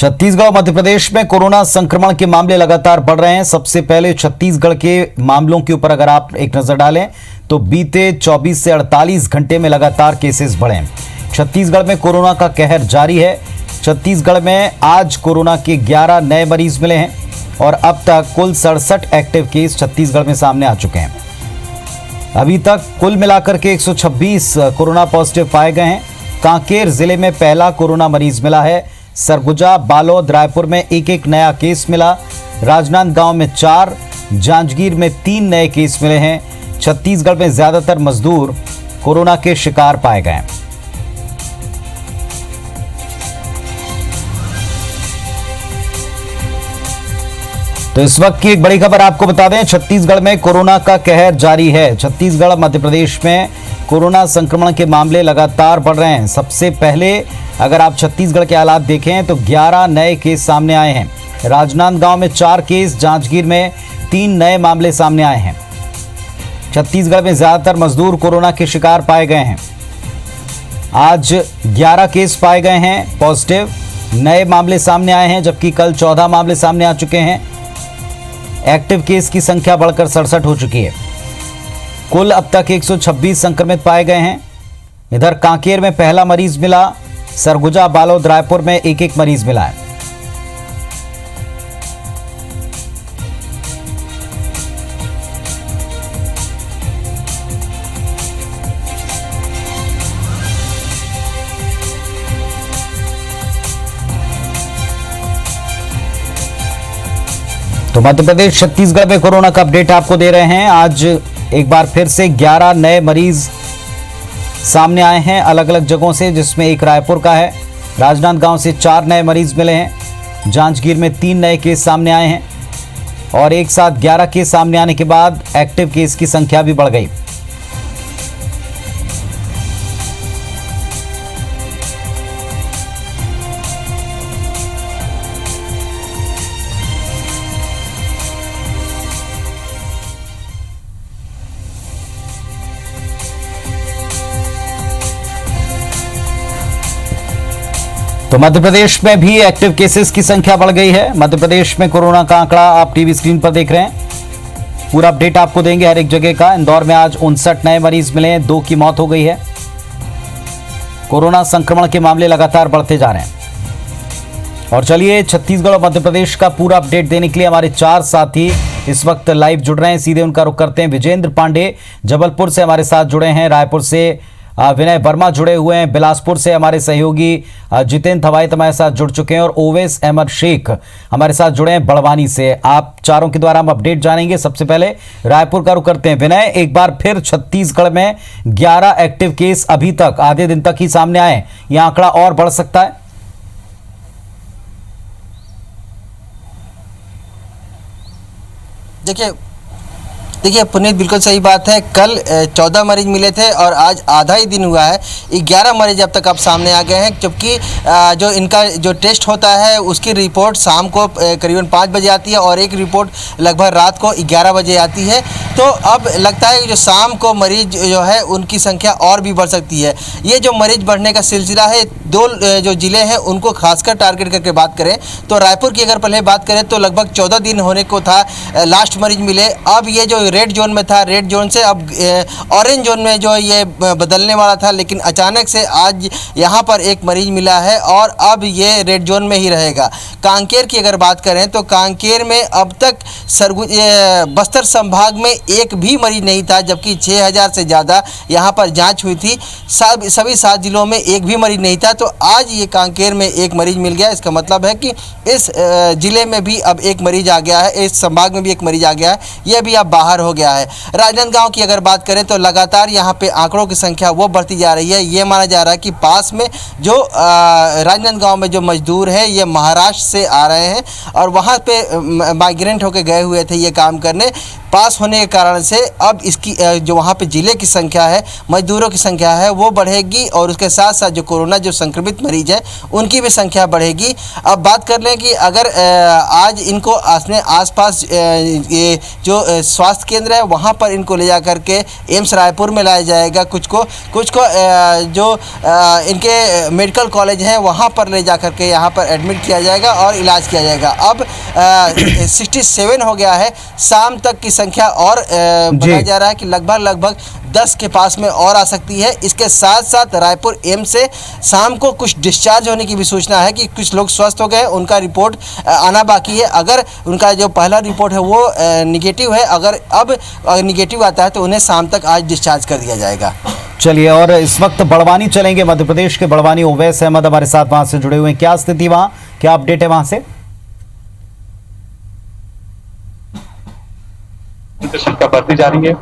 छत्तीसगढ़ और मध्य प्रदेश में कोरोना संक्रमण के मामले लगातार बढ़ रहे हैं। सबसे पहले छत्तीसगढ़ के मामलों के ऊपर अगर आप एक नजर डालें तो बीते 24 से 48 घंटे में लगातार केसेस बढ़े हैं। छत्तीसगढ़ में कोरोना का कहर जारी है। छत्तीसगढ़ में आज कोरोना के 11 नए मरीज मिले हैं और अब तक कुल 67 एक्टिव केस छत्तीसगढ़ में सामने आ चुके हैं। अभी तक कुल मिलाकर के 126 कोरोना पॉजिटिव पाए गए हैं। कांकेर जिले में पहला कोरोना मरीज मिला है। सरगुजा, बालोद, रायपुर में एक एक नया केस मिला। राजनांदगांव में 4, जांजगीर में 3 नए केस मिले हैं। छत्तीसगढ़ में ज्यादातर मजदूर कोरोना के शिकार पाए गए हैं। तो इस वक्त की एक बड़ी खबर आपको बता दें, छत्तीसगढ़ में कोरोना का कहर जारी है। छत्तीसगढ़ मध्य प्रदेश में कोरोना संक्रमण के मामले लगातार बढ़ रहे हैं। सबसे पहले अगर आप छत्तीसगढ़ के हालात देखें तो 11 नए केस सामने आए हैं। राजनांदगांव में 4 केस, जांजगीर में 3 नए मामले सामने आए हैं। छत्तीसगढ़ में ज्यादातर मजदूर कोरोना के शिकार पाए गए हैं। आज 11 केस पाए गए हैं पॉजिटिव, नए मामले सामने आए हैं, जबकि कल 14 मामले सामने आ चुके हैं। एक्टिव केस की संख्या बढ़कर 67 हो चुकी है। कुल अब तक 126 संक्रमित पाए गए हैं। इधर कांकेर में पहला मरीज मिला। सरगुजा, बालोद, रायपुर में एक एक मरीज मिला है। तो मध्य प्रदेश, छत्तीसगढ़ में कोरोना का अपडेट आपको दे रहे हैं। आज एक बार फिर से 11 नए मरीज सामने आए हैं अलग अलग जगहों से, जिसमें एक रायपुर का है। राजनांदगांव से 4 नए मरीज मिले हैं। जांजगीर में 3 नए केस सामने आए हैं और एक साथ 11 केस सामने आने के बाद एक्टिव केस की संख्या भी बढ़ गई। तो मध्य प्रदेश में भी एक्टिव केसेस की संख्या बढ़ गई है। मध्य प्रदेश में कोरोना का आंकड़ा आप टीवी स्क्रीन पर देख रहे हैं। पूरा अपडेट आपको देंगे हर एक जगह का। इंदौर में आज 59 नए मरीज मिले हैं, 2 की मौत हो गई है। कोरोना संक्रमण के मामले लगातार बढ़ते जा रहे हैं। और चलिए, छत्तीसगढ़ और मध्य प्रदेश का पूरा अपडेट देने के लिए हमारे 4 साथी इस वक्त लाइव जुड़ रहे हैं। सीधे उनका रुख करते हैं। विजेंद्र पांडे जबलपुर से हमारे साथ जुड़े हैं। रायपुर से विनय वर्मा जुड़े हुए हैं। बिलासपुर से हमारे सहयोगी जितेंद्र थवाइत हमारे साथ जुड़ चुके हैं और ओवैस अहमद शेख हमारे साथ जुड़े हैं बड़वानी से। आप चारों के द्वारा हम अपडेट जानेंगे। सबसे पहले रायपुर का रुख करते हैं। विनय, एक बार फिर छत्तीसगढ़ में 11 एक्टिव केस अभी तक आधे दिन तक ही सामने आए। यह आंकड़ा और बढ़ सकता है? देखिए पुनीत, बिल्कुल सही बात है। कल 14 मरीज मिले थे और आज आधा ही दिन हुआ है, 11 मरीज अब तक सामने आ गए हैं। जबकि जो इनका जो टेस्ट होता है उसकी रिपोर्ट शाम को करीबन 5 बजे आती है और एक रिपोर्ट लगभग रात को 11 बजे आती है। तो अब लगता है कि जो शाम को मरीज जो है उनकी संख्या और भी बढ़ सकती है। ये जो मरीज बढ़ने का सिलसिला है, 2 जो ज़िले हैं उनको खासकर टारगेट करके बात करें तो रायपुर की अगर पहले बात करें तो लगभग 14 दिन होने को था लास्ट मरीज मिले। अब ये जो रेड जोन में था, रेड जोन से अब ऑरेंज जोन में जो ये बदलने वाला था, लेकिन अचानक से आज यहाँ पर एक मरीज मिला है और अब ये रेड जोन में ही रहेगा। कांकेर की अगर बात करें तो कांकेर में अब तक बस्तर संभाग में एक भी मरीज नहीं था, जबकि 6000 से ज़्यादा यहाँ पर जांच हुई थी। सभी 7 जिलों में एक भी मरीज नहीं था। तो आज ये कांकेर में एक मरीज मिल गया। इसका मतलब है कि इस ज़िले में भी अब एक मरीज आ गया है, इस संभाग में भी एक मरीज आ गया है। यह भी अब बाहर हो गया है। राजनांदगांव की अगर बात करें तो लगातार यहाँ पे आंकड़ों की संख्या वो बढ़ती जा रही है। ये माना जा रहा है कि पास में जो राजनांदगांव में जो मजदूर हैं ये महाराष्ट्र से आ रहे हैं और वहाँ पे माइग्रेंट होकर गए हुए थे ये काम करने। पास होने के कारण से अब इसकी जो वहाँ पे जिले की संख्या है, मजदूरों की संख्या है वो बढ़ेगी और उसके साथ साथ जो कोरोना जो संक्रमित मरीज है उनकी भी संख्या बढ़ेगी। अब बात कर लें कि अगर आज इनको अपने आसपास ये जो स्वास्थ्य केंद्र है वहाँ पर इनको ले जा करके एम्स रायपुर में लाया जाएगा, कुछ को जो इनके मेडिकल कॉलेज है वहाँ पर ले जा करके यहाँ पर एडमिट किया जाएगा और इलाज किया जाएगा। अब 67 हो गया है, शाम तक की संख्या और बताया जा रहा है कि लगभग 10 के पास में और आ सकती है। इसके साथ साथ रायपुर एम्स से शाम को कुछ डिस्चार्ज होने की भी सूचना है कि कुछ लोग स्वस्थ हो गए, उनका रिपोर्ट आना बाकी है। अगर उनका जो पहला रिपोर्ट है वो निगेटिव है, अगर अब निगेटिव आता है तो उन्हें शाम तक आज डिस्चार्ज कर दिया जाएगा। चलिए, और इस वक्त बड़वानी चलेंगे, मध्य प्रदेश के बड़वानी। ओवैस अहमद हमारे साथ वहां से जुड़े हुए हैं। क्या स्थिति वहां, क्या अपडेट है वहां से? संख्या बढ़ती जा रही है।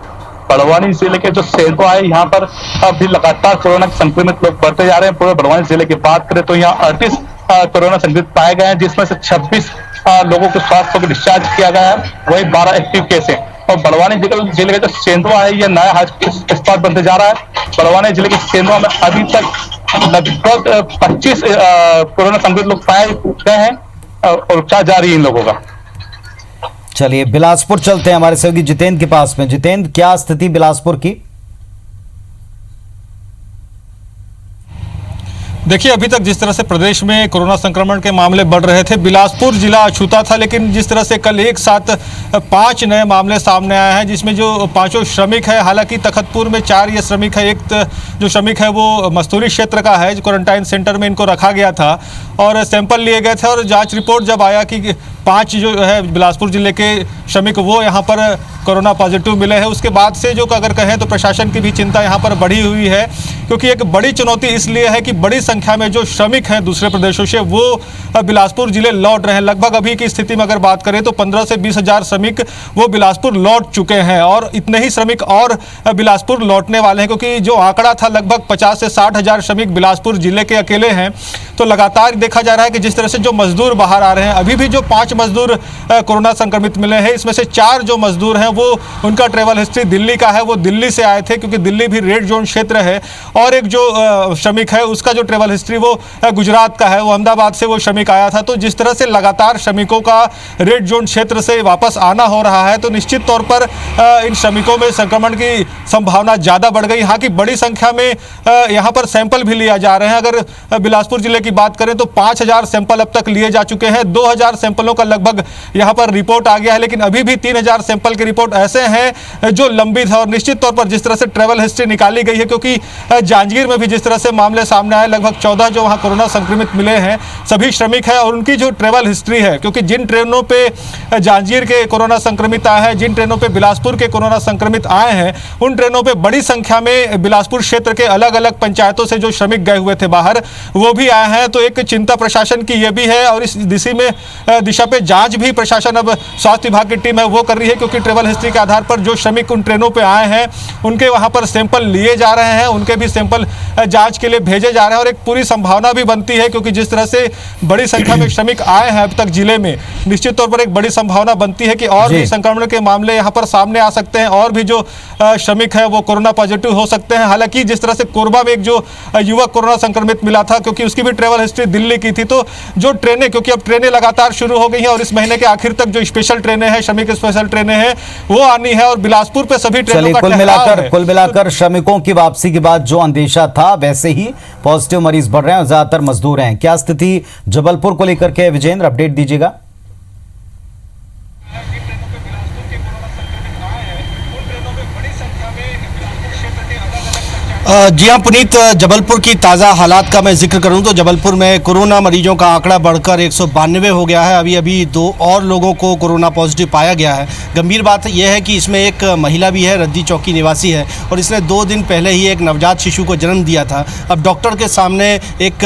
बड़वानी जिले के जो सेंधवा है यहाँ पर अभी लगातार कोरोना संक्रमित लोग बढ़ते जा रहे हैं। पूरे बड़वानी जिले की बात करें तो यहाँ 38 कोरोना संक्रमित पाए गए हैं, जिसमें से 26 लोगों को स्वास्थ्य को डिस्चार्ज किया गया है, वही 12 एक्टिव केस है। और बड़वानी जिले का जो सेंधवा है ये नया हॉटस्पॉट बनते जा रहा है। बड़वानी जिले के सेंधवा में अभी तक लगभग 25 कोरोना संक्रमित लोग पाए गए हैं और उपचार जारी है इन लोगों का। चलिए, बिलासपुर चलते हैं हमारे सहयोगी जितेंद्र के पास में। जितेंद्र, क्या स्थिति बिलासपुर की? देखिए, अभी तक जिस तरह से प्रदेश में कोरोना संक्रमण के मामले बढ़ रहे थे, बिलासपुर जिला अछूता था, लेकिन जिस तरह से कल एक साथ 5 नए मामले सामने आए हैं, जिसमें जो 5 श्रमिक है, हालांकि तखतपुर में 4 ये श्रमिक है। एक जो श्रमिक है वो मस्तूरी क्षेत्र का है, जो क्वारंटाइन सेंटर में इनको रखा गया था और सैंपल लिए गए थे और जांच रिपोर्ट जब आया कि 5 जो है बिलासपुर जिले के श्रमिक वो यहाँ पर कोरोना पॉजिटिव मिले हैं, उसके बाद से जो अगर कहें तो प्रशासन की भी चिंता यहाँ पर बढ़ी हुई है, क्योंकि एक बड़ी चुनौती इसलिए है कि बड़ी संख्या में जो श्रमिक हैं दूसरे प्रदेशों से वो बिलासपुर जिले लौट रहे हैं। लगभग अभी की स्थिति में अगर बात करें तो 15 से 20 हज़ार श्रमिक वो बिलासपुर लौट चुके हैं और इतने ही श्रमिक और बिलासपुर लौटने वाले हैं, क्योंकि जो आंकड़ा था लगभग 50 से 60 हज़ार श्रमिक बिलासपुर जिले के अकेले हैं। तो लगातार देखा जा रहा है कि जिस तरह से जो मजदूर बाहर आ रहे हैं, अभी भी जो 5 मजदूर कोरोना संक्रमित मिले हैं, इसमें से 4 जो मजदूर हैं वो उनका ट्रेवल हिस्ट्री दिल्ली का है, वो दिल्ली से आए थे क्योंकि दिल्ली भी रेड जोन क्षेत्र है। और एक जो श्रमिक है उसका जो ट्रेवल हिस्ट्री वो गुजरात का है, वो अहमदाबाद से वो श्रमिक आया था। तो जिस तरह से लगातार श्रमिकों का रेड जोन क्षेत्र से वापस आना हो रहा है, तो निश्चित तौर पर इन श्रमिकों में संक्रमण की संभावना ज़्यादा बढ़ गई। यहाँ की बड़ी संख्या में यहाँ पर सैंपल भी लिया जा रहे हैं। अगर बिलासपुर जिले की बात करें तो 5000 सैंपल अब तक लिए जा चुके हैं। 2000 सैंपलों का लगभग यहाँ पर रिपोर्ट आ गया है, लेकिन अभी भी 3000 सैंपल की रिपोर्ट ऐसे हैं जो लंबित है। और निश्चित तौर पर जिस तरह से ट्रेवल हिस्ट्री निकाली गई है, क्योंकि जांजगीर में भी जिस तरह से मामले सामने आए, लगभग 14 जो वहाँ कोरोना संक्रमित मिले हैं सभी श्रमिक हैं और उनकी जो ट्रेवल हिस्ट्री है, क्योंकि जिन ट्रेनों पे जांजगीर के कोरोना संक्रमित आए हैं, जिन ट्रेनों पे बिलासपुर के कोरोना संक्रमित आए हैं, उन ट्रेनों पे बड़ी संख्या में बिलासपुर क्षेत्र के अलग अलग पंचायतों से जो श्रमिक गए हुए थे बाहर वो भी आए हैं। तो एक चिंता प्रशासन की ये भी है और इस दिशा पे जांच भी प्रशासन अब स्वास्थ्य विभाग की टीम है वो कर रही है, क्योंकि ट्रेवल हिस्ट्री के आधार पर जो श्रमिक उन ट्रेनों पे आए हैं उनके वहां पर सैंपल लिए जा रहे हैं, उनके भी सैंपल जांच के लिए भेजे जा रहे हैं। और एक पूरी संभावना भी बनती है, क्योंकि जिस तरह से बड़ी संख्या में श्रमिक आए हैं अब तक जिले में, निश्चित तौर पर एक बड़ी संभावना बनती है कि और भी संक्रमण के मामले यहाँ पर सामने आ सकते हैं और भी जो श्रमिक है वो कोरोना पॉजिटिव हो सकते हैं। हालांकि जिस तरह से कोरबा में एक जो युवक कोरोना संक्रमित मिला था, क्योंकि उसकी भी ट्रेवल हिस्ट्री दिल्ली की थी, तो जो ट्रेनें, क्योंकि अब ट्रेनें लगातार शुरू हो गई हैं और इस महीने के आखिर तक जो स्पेशल ट्रेनें हैं, श्रमिक स्पेशल ट्रेनें हैं, वो आनी है और बिलासपुर पे सभी ट्रेनों का कुल मिलाकर श्रमिकों की वापसी के बाद जो अंदेशा था वैसे ही पॉजिटिव मरीज बढ़ रहे हैं और ज्यादातर मजदूर हैं। क्या स्थिति जबलपुर को लेकर के, विजेंद्र, अपडेट दीजिएगा। जी हाँ पुनीत, जबलपुर की ताज़ा हालात का मैं जिक्र करूं तो जबलपुर में कोरोना मरीजों का आंकड़ा बढ़कर 192 हो गया है। अभी 2 और लोगों को कोरोना पॉजिटिव पाया गया है। गंभीर बात यह है कि इसमें एक महिला भी है, रद्दी चौकी निवासी है और इसने 2 दिन पहले ही एक नवजात शिशु को जन्म दिया था। अब डॉक्टर के सामने एक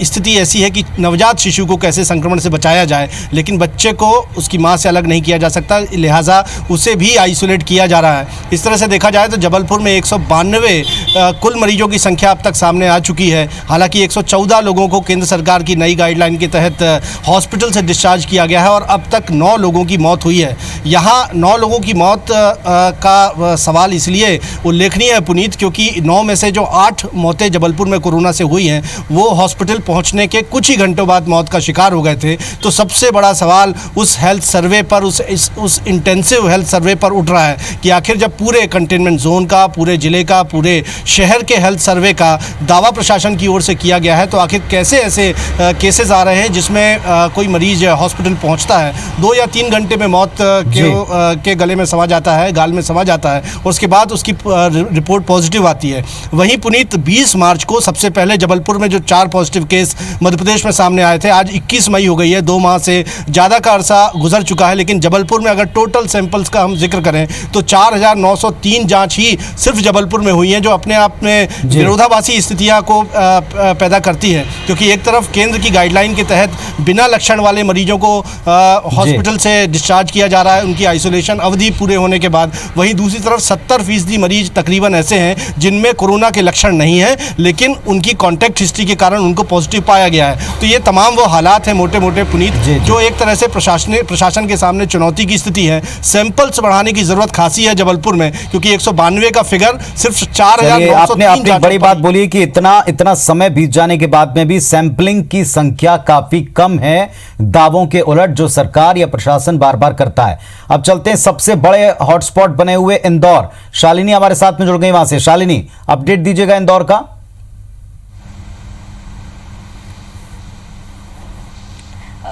स्थिति ऐसी है कि नवजात शिशु को कैसे संक्रमण से बचाया जाए, लेकिन बच्चे को उसकी माँ से अलग नहीं किया जा सकता, लिहाजा उसे भी आइसोलेट किया जा रहा है। इस तरह से देखा जाए तो जबलपुर में 192 कुल मरीजों की संख्या अब तक सामने आ चुकी है। हालांकि 114 लोगों को केंद्र सरकार की नई गाइडलाइन के तहत हॉस्पिटल से डिस्चार्ज किया गया है और अब तक 9 लोगों की मौत हुई है। यहाँ 9 लोगों की मौत का सवाल इसलिए उल्लेखनीय है पुनीत, क्योंकि 9 में से जो 8 मौतें जबलपुर में कोरोना से हुई हैं वो हॉस्पिटल पहुँचने के कुछ ही घंटों बाद मौत का शिकार हो गए थे। तो सबसे बड़ा सवाल उस हेल्थ सर्वे पर, उस इंटेंसिव हेल्थ सर्वे पर उठ रहा है कि आखिर जब पूरे कंटेनमेंट जोन का, पूरे ज़िले का, पूरे शहर के हेल्थ सर्वे का दावा प्रशासन की ओर से किया गया है, तो आखिर कैसे ऐसे केसेस आ रहे हैं जिसमें कोई मरीज हॉस्पिटल पहुंचता है, 2 या 3 घंटे में मौत के गले में समा जाता है, गाल में समा जाता है और उसके बाद उसकी रिपोर्ट पॉजिटिव आती है। वहीं पुनीत 20 मार्च को सबसे पहले जबलपुर में जो 4 पॉजिटिव केस मध्य प्रदेश में सामने आए थे, आज 21 मई हो गई है, 2 माह से ज़्यादा का अरसा गुजर चुका है। लेकिन जबलपुर में अगर टोटल सैंपल्स का हम जिक्र करें तो 4,903 जाँच ही सिर्फ जबलपुर में हुई हैं, जो अपने आप में विरोधाभासी स्थितियाँ को पैदा करती है। क्योंकि एक तरफ केंद्र की गाइडलाइन के तहत बिना लक्षण वाले मरीजों को हॉस्पिटल से डिस्चार्ज किया जा रहा है उनकी आइसोलेशन अवधि पूरे होने के बाद, वहीं दूसरी तरफ 70% मरीज तकरीबन ऐसे हैं जिनमें कोरोना के लक्षण नहीं है लेकिन उनकी कॉन्टैक्ट हिस्ट्री के कारण उनको पॉजिटिव पाया गया है। तो ये तमाम वो हालात हैं मोटे मोटे पुनीत, जो एक तरह से प्रशासन के सामने चुनौती की स्थिति है। सैंपल्स बढ़ाने की जरूरत खासी है जबलपुर में, क्योंकि 192 का फिगर सिर्फ 4,903 आपने बड़ी बात बोली कि इतना समय बीत जाने के बाद में भी सैंपलिंग की संख्या काफी कम है, दावों के उलट जो सरकार या प्रशासन बार बार करता है। अब चलते हैं सबसे बड़े हॉटस्पॉट बने हुए इंदौर। शालिनी हमारे साथ में जुड़ गई वहां से। शालिनी, अपडेट दीजिएगा इंदौर का।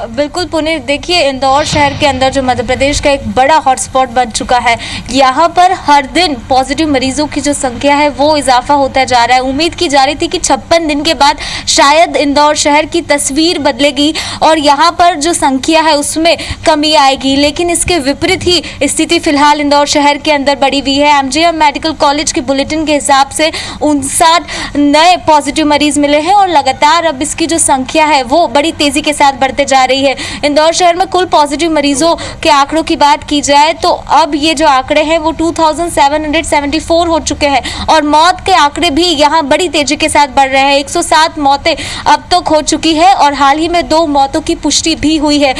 बिल्कुल पुनीत, देखिए इंदौर शहर के अंदर जो मध्य प्रदेश का एक बड़ा हॉटस्पॉट बन चुका है, यहाँ पर हर दिन पॉजिटिव मरीजों की जो संख्या है वो इजाफा होता जा रहा है। उम्मीद की जा रही थी कि 56 दिन के बाद शायद इंदौर शहर की तस्वीर बदलेगी और यहाँ पर जो संख्या है उसमें कमी आएगी, लेकिन इसके विपरीत ही स्थिति फिलहाल इंदौर शहर के अंदर बढ़ी हुई है। एमजीएम मेडिकल कॉलेज के बुलेटिन के हिसाब से 59 नए पॉजिटिव मरीज मिले हैं और लगातार अब इसकी जो संख्या है वो बड़ी तेजी के साथ बढ़ते जा रही है। इंदौर शहर में कुल पॉजिटिव मरीजों के आंकड़ों की बात की जाए तो अब ये जो आंकड़े हैं वो 2774 हो चुके हैं और मौत के आंकड़े भी यहाँ बड़ी तेजी के साथ बढ़ रहे हैं। 107 मौतें अब तक हो चुकी है और हाल ही में 2 मौतों की पुष्टि भी हुई है।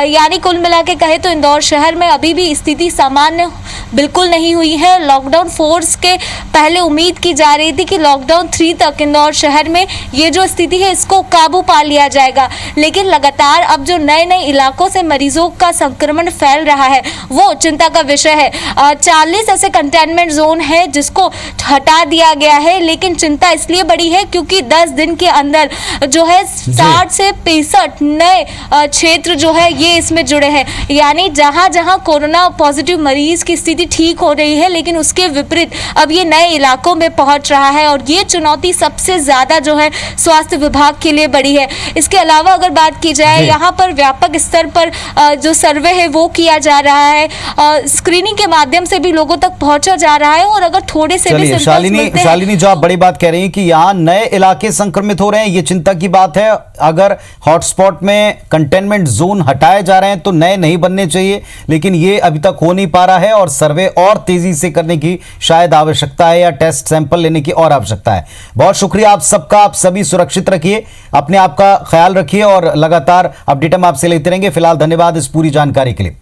यानी कुल मिला के कहे तो इंदौर शहर में अभी भी स्थिति सामान्य बिल्कुल नहीं हुई है। लॉकडाउन 4 के पहले उम्मीद की जा रही थी कि लॉकडाउन 3 तक इंदौर शहर में ये जो स्थिति है इसको काबू पा लिया जाएगा, लेकिन लगातार अब जो नए नए इलाकों से मरीजों का संक्रमण फैल रहा है वो चिंता का विषय है। 40 ऐसे कंटेनमेंट जोन है जिसको हटा दिया गया है, लेकिन चिंता इसलिए बड़ी है क्योंकि 10 दिन के अंदर जो है 60 से 65 नए क्षेत्र जो है ये इसमें जुड़े हैं। यानी जहां जहां कोरोना पॉजिटिव मरीज की स्थिति ठीक हो रही है, लेकिन उसके विपरीत अब ये नए इलाकों में पहुंच रहा है और ये चुनौती सबसे ज्यादा जो है स्वास्थ्य विभाग के लिए बड़ी है। इसके अलावा अगर बात की जाए यहाँ पर व्यापक स्तर पर जो सर्वे है वो किया जा रहा है, स्क्रीनिंग के माध्यम से भी लोगों तक पहुंचा जा रहा है और अगर थोड़े से भी शालिनी जो आप बड़ी बात कह रही हैं कि यहाँ नए इलाके संक्रमित हो रहे हैं, ये चिंता की बात है। अगर हॉटस्पॉट में कंटेनमेंट जोन हटाए जा रहे हैं तो नए नहीं बनने चाहिए, लेकिन ये अभी तक हो नहीं पा रहा है और सर्वे और तेजी से करने की शायद आवश्यकता है या टेस्ट सैंपल लेने की और आवश्यकता है। बहुत शुक्रिया आप सबका, आप सभी सुरक्षित रखिए, अपने आप का ख्याल रखिए और लगातार अपडेट हम आपसे लेते रहेंगे। फिलहाल धन्यवाद इस पूरी जानकारी के लिए।